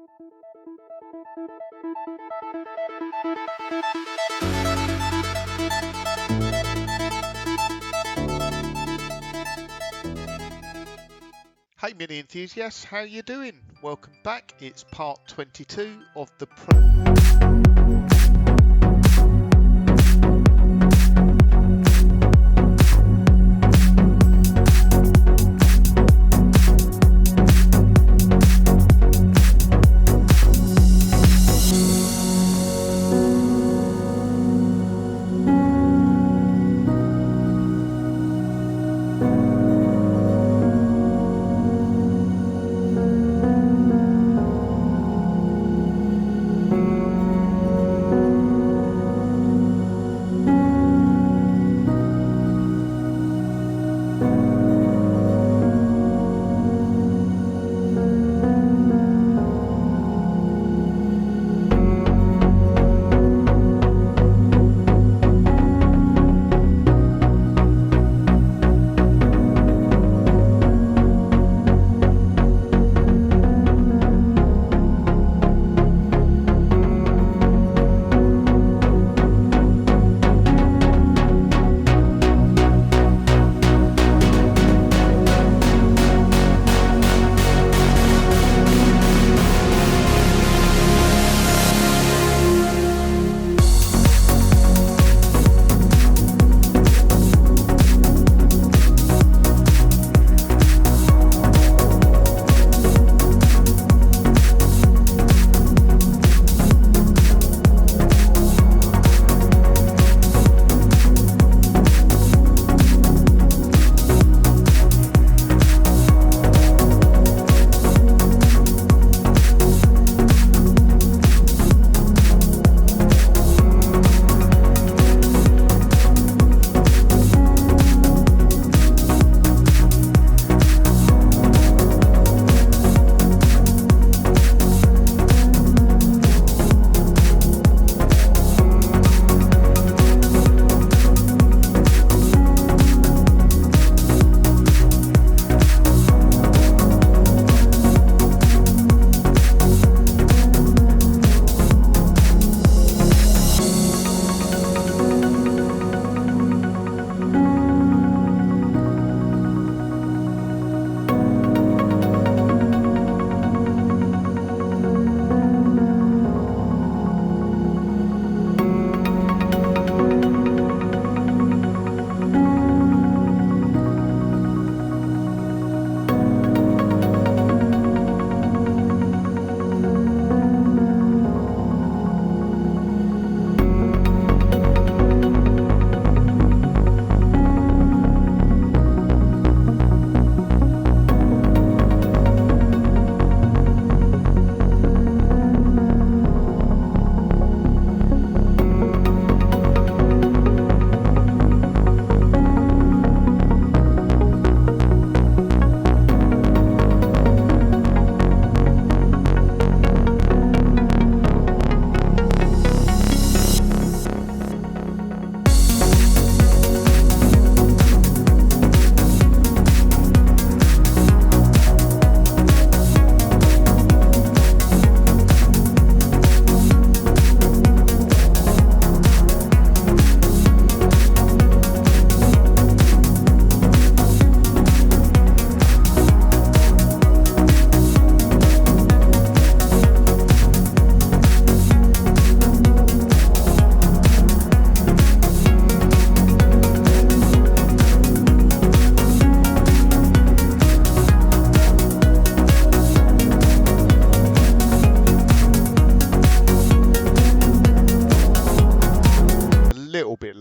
Hey mini enthusiasts, how you doing? Welcome back. It's part 22 of the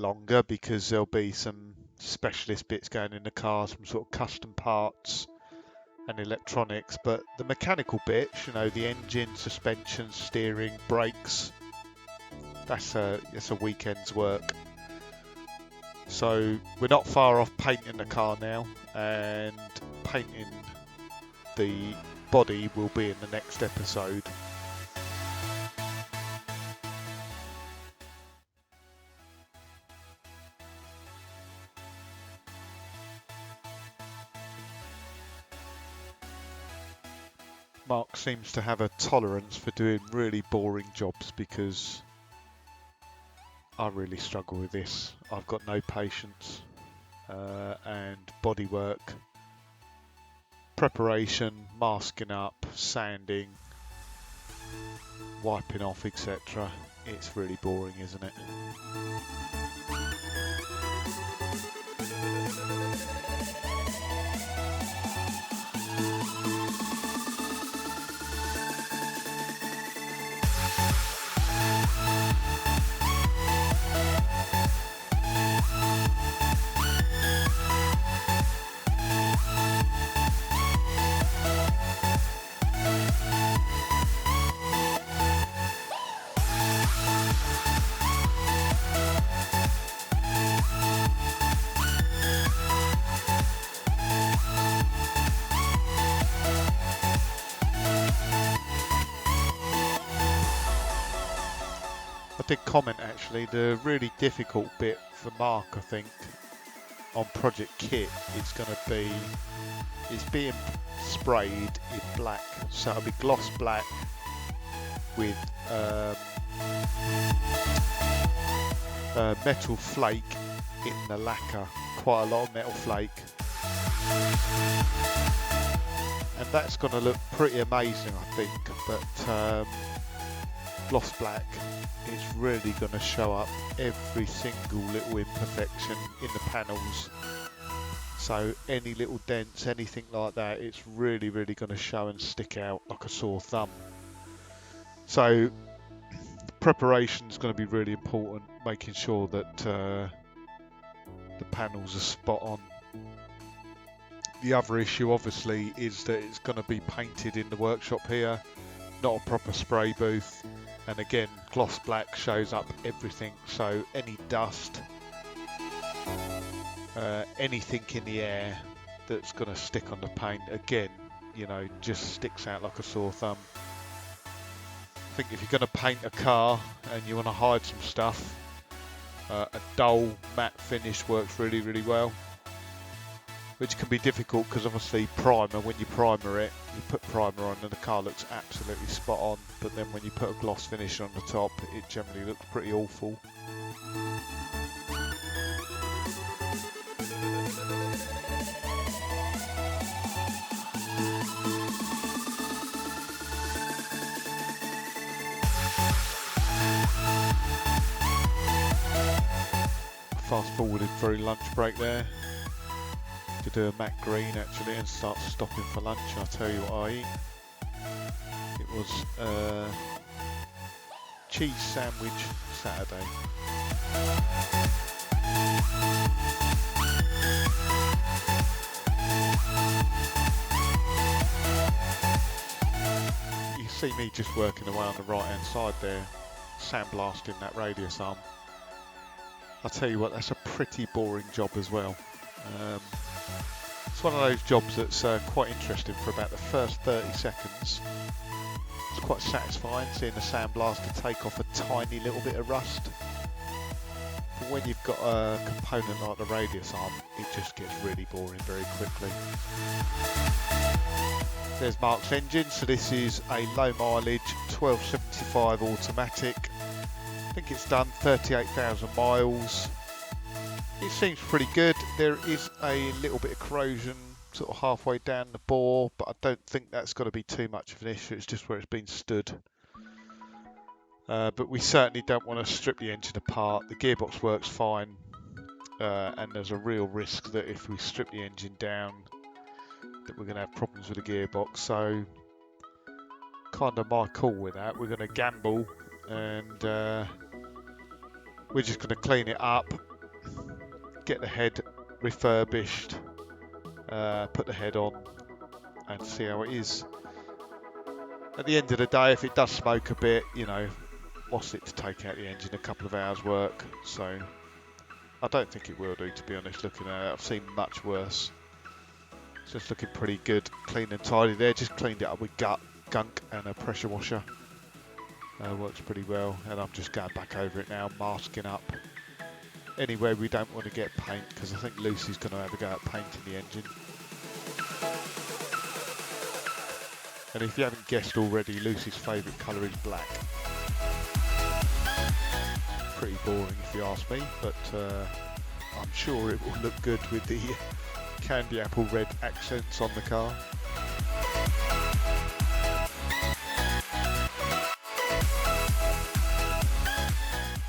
longer because there'll be some specialist bits going in the cars from sort of custom parts and electronics, but the mechanical bits, you know, the engine, suspension, steering, brakes, that's a weekend's work. So we're not far off painting the car now, and painting the body will be in the next episode. Mark's seems to have a tolerance for doing really boring jobs, because I really struggle with this. I've got no patience. And bodywork, preparation, masking up, sanding, wiping off, etc. It's really boring, isn't it? I did comment actually, the really difficult bit for Mark, I think, on Project KITT is going to be, it's being sprayed in black, so it'll be gloss black with metal flake in the lacquer, quite a lot of metal flake, and that's going to look pretty amazing, I think, but gloss black is really going to show up every single little imperfection in the panels, so any little dents, anything like that, it's really going to show and stick out like a sore thumb. So preparation is going to be really important, making sure that the panels are spot on. The other issue obviously is that it's going to be painted in the workshop here, not a proper spray booth, and again gloss black shows up everything, so any dust, anything in the air that's going to stick on the paint, again, you know, just sticks out like a sore thumb. I think if you're going to paint a car and you want to hide some stuff, a dull matte finish works really well, which can be difficult because obviously primer, when you primer it, you put primer on and the car looks absolutely spot on, but then when you put a gloss finish on the top, it generally looks pretty awful. Fast forwarded through lunch break there to do a matte green actually and start stopping for lunch, and I'll tell you what I eat. It was cheese sandwich Saturday. You see me just working away on the right hand side there, sandblasting that radius arm. I'll tell you what, that's a pretty boring job as well. It's one of those jobs that's quite interesting for about the first 30 seconds. It's quite satisfying seeing the sandblaster take off a tiny little bit of rust. But when you've got a component like the radius arm, it just gets really boring very quickly. There's Mark's engine, so this is a low mileage 1275 automatic. I think it's done 38,000 miles. It seems pretty good. There is a little bit of corrosion sort of halfway down the bore, but I don't think that's got to be too much of an issue. It's just where it's been stood. But we certainly don't want to strip the engine apart. The gearbox works fine, and there's a real risk that if we strip the engine down, that we're going to have problems with the gearbox. So kind of my call with that. We're going to gamble, and we're just going to clean it up, get the head refurbished, put the head on and see how it is. At the end of the day, if it does smoke a bit, you know, what's it to take out the engine, a couple of hours work, so I don't think it will do, to be honest. Looking at it, I've seen much worse. It's just looking pretty good, clean and tidy there. Just cleaned it up with gunk and a pressure washer. Works pretty well, and I'm just going back over it now, masking up anywhere we don't want to get paint, because I think Lucy's going to have a go at painting the engine. And if you haven't guessed already, Lucy's favourite colour is black. Pretty boring if you ask me, but I'm sure it will look good with the candy apple red accents on the car.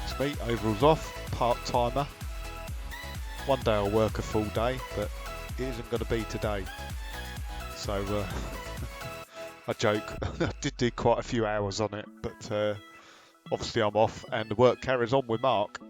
It's me, overalls off, part-timer. One day I'll work a full day, but it isn't going to be today. So I joke, I did do quite a few hours on it, but obviously I'm off and the work carries on with Mark.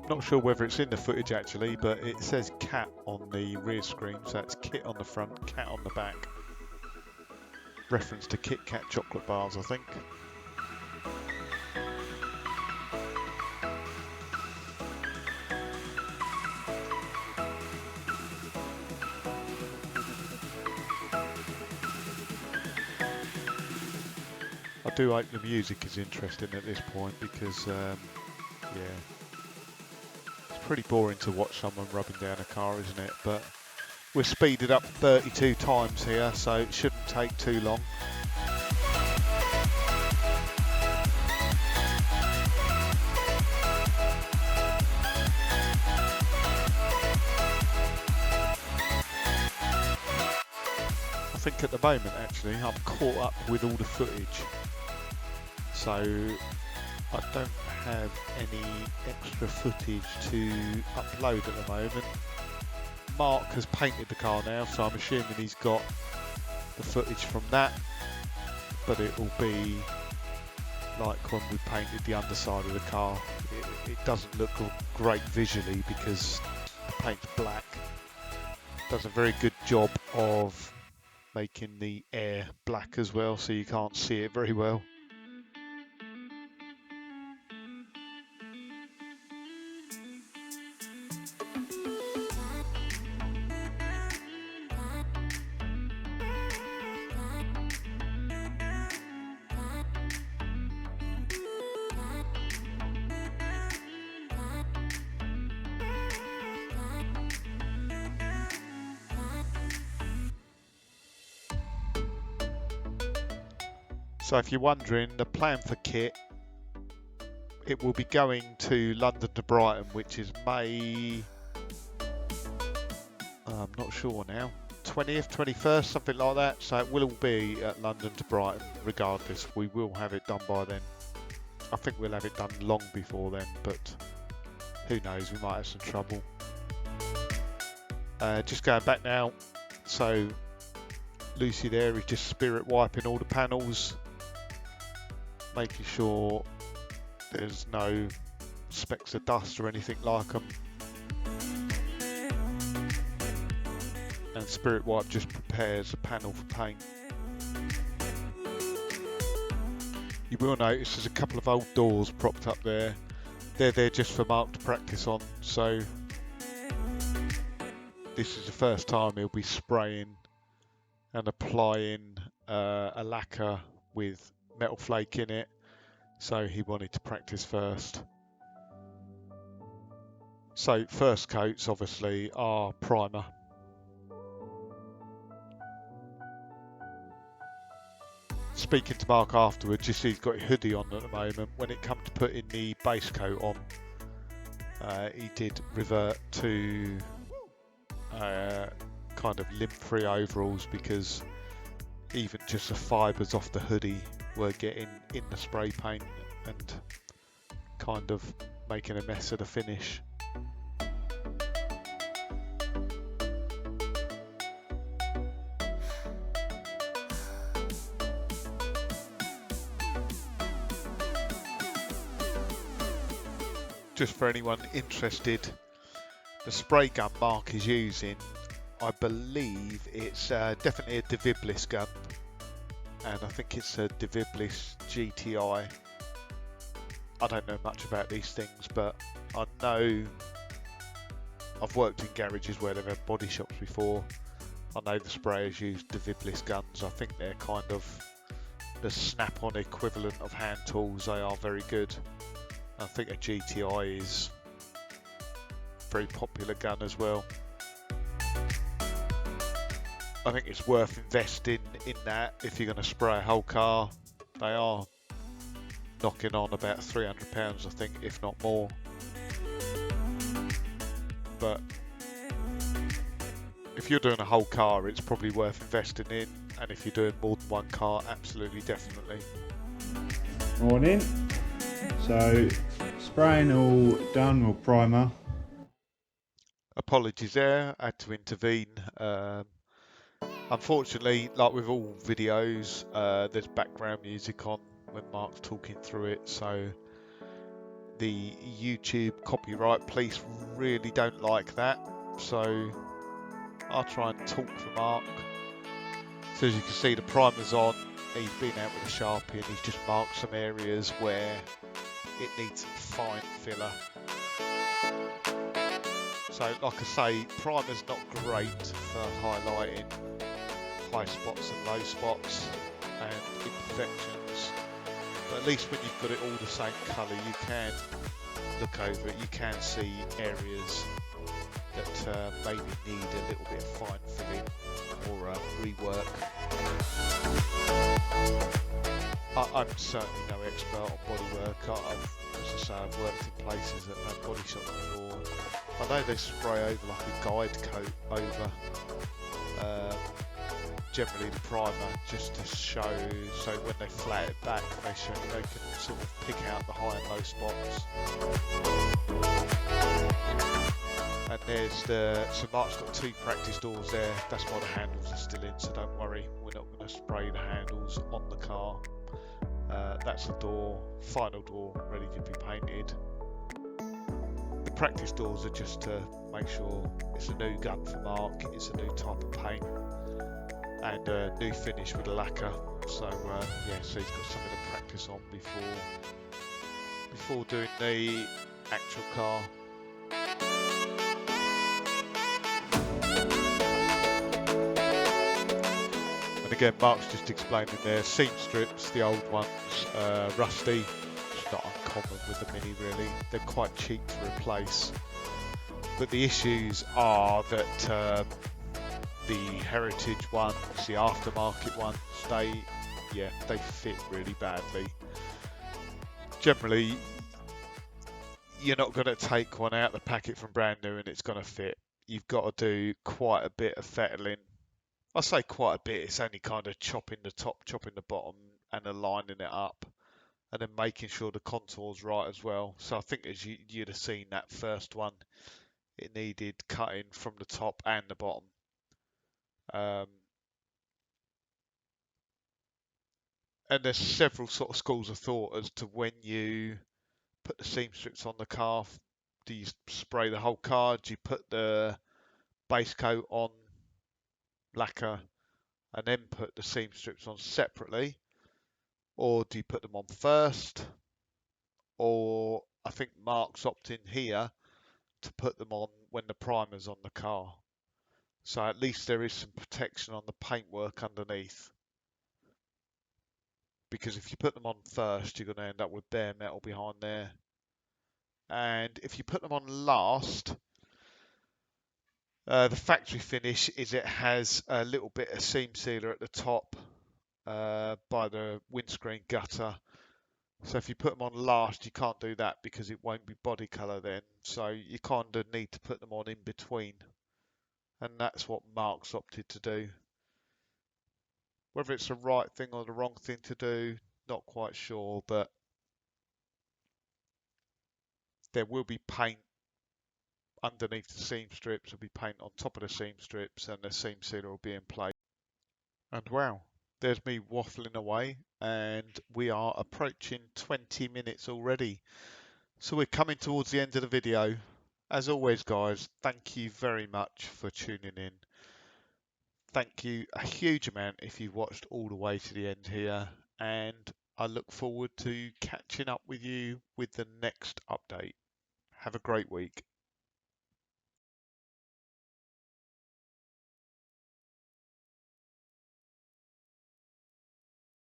Not sure whether it's in the footage actually, but it says KITT on the rear screen, so that's KITT on the front, KITT on the back. Reference to Kit Kat chocolate bars, I think. I do hope the music is interesting at this point because, yeah. Pretty boring to watch someone rubbing down a car, isn't it? But we're speeded up 32 times here, so it shouldn't take too long. I think at the moment, actually, I'm caught up with all the footage, so I don't have any extra footage to upload at the moment. Mark has painted the car now, so I'm assuming he's got the footage from that, but it will be like when we painted the underside of the car. It doesn't look great visually because the paint's black. Does a very good job of making the air black as well, so you can't see it very well. So if you're wondering, the plan for KITT, it will be going to London to Brighton, which is May, I'm not sure now, 20th, 21st, something like that. So it will be at London to Brighton regardless. We will have it done by then. I think we'll have it done long before then, but who knows, we might have some trouble. Just going back now, so Lucy there is just spirit wiping all the panels, making sure there's no specks of dust or anything like them. And Spirit Wipe just prepares the panel for paint. You will notice there's a couple of old doors propped up there. They're there just for Mark to practice on, so this is the first time he'll be spraying and applying a lacquer with metal flake in it, so he wanted to practice first. So first coats obviously are primer. Speaking to Mark afterwards, you see he's got a hoodie on at the moment. When it comes to putting the base coat on, he did revert to kind of lint-free overalls because even just the fibres off the hoodie were getting in the spray paint and kind of making a mess of the finish. Just for anyone interested, the spray gun Mark is using, I believe it's definitely a Deviblis gun, and I think it's a Deviblis GTI. I don't know much about these things, but I know I've worked in garages where they've had body shops before. I know the sprayers use Diviblis guns. I think they're kind of the snap-on equivalent of hand tools. They are very good. I think a GTI is a very popular gun as well. I think it's worth investing in that if you're going to spray a whole car. They are knocking on about £300, I think, if not more. But if you're doing a whole car, it's probably worth investing in, and if you're doing more than one car, absolutely, definitely. Morning. So spraying all done with primer. Apologies there, I had to intervene. Unfortunately, like with all videos, there's background music on when Mark's talking through it, so the YouTube copyright police really don't like that. So I'll try and talk for Mark. So as you can see, the primer's on. He's been out with a Sharpie and he's just marked some areas where it needs some fine filler. So like I say, primer's not great for highlighting high spots and low spots and imperfections, but at least when you've got it all the same colour, you can look over it, you can see areas that maybe need a little bit of fine filling or rework. I'm certainly no expert on bodywork. As I say, I've worked in places that have body shops before. I know they spray over like a guide coat over generally the primer, just to show, so when they flat it back, they can sort of pick out the high and low spots. And there's so Mark's got 2 practice doors there. That's why the handles are still in, so don't worry, we're not going to spray the handles on the car. That's the door, final door, ready to be painted. The practice doors are just to make sure it's a new gun for Mark, it's a new type of paint, and a new finish with a lacquer. So yeah, so he's got something to practice on before doing the actual car. And again, Mark's just explaining there, seam strips, the old ones, rusty. It's not uncommon with the Mini really, they're quite cheap to replace. But the issues are that the heritage ones, the aftermarket ones, they fit really badly. Generally, you're not going to take one out of the packet from brand new and it's going to fit. You've got to do quite a bit of fettling. I say quite a bit, it's only kind of chopping the top, chopping the bottom and aligning it up, and then making sure the contour's right as well. So I think as you'd have seen that first one, it needed cutting from the top and the bottom. And there's several sort of schools of thought as to when you put the seam strips on the car. Do you spray the whole car? Do you put the base coat on lacquer and then put the seam strips on separately? Or do you put them on first? Or I think Mark's opting here to put them on when the primer's on the car. So at least there is some protection on the paintwork underneath. Because if you put them on first, you're going to end up with bare metal behind there. And if you put them on last, the factory finish is it has a little bit of seam sealer at the top by the windscreen gutter. So if you put them on last, you can't do that because it won't be body colour then. So you kind of need to put them on in between. And that's what Mark's opted to do. Whether it's the right thing or the wrong thing to do, not quite sure, but there will be paint underneath the seam strips, will be paint on top of the seam strips, and the seam sealer will be in place. And wow, there's me waffling away, and we are approaching 20 minutes already. So we're coming towards the end of the video. As always, guys, thank you very much for tuning in. Thank you a huge amount if you've watched all the way to the end here, and I look forward to catching up with you with the next update. Have a great week.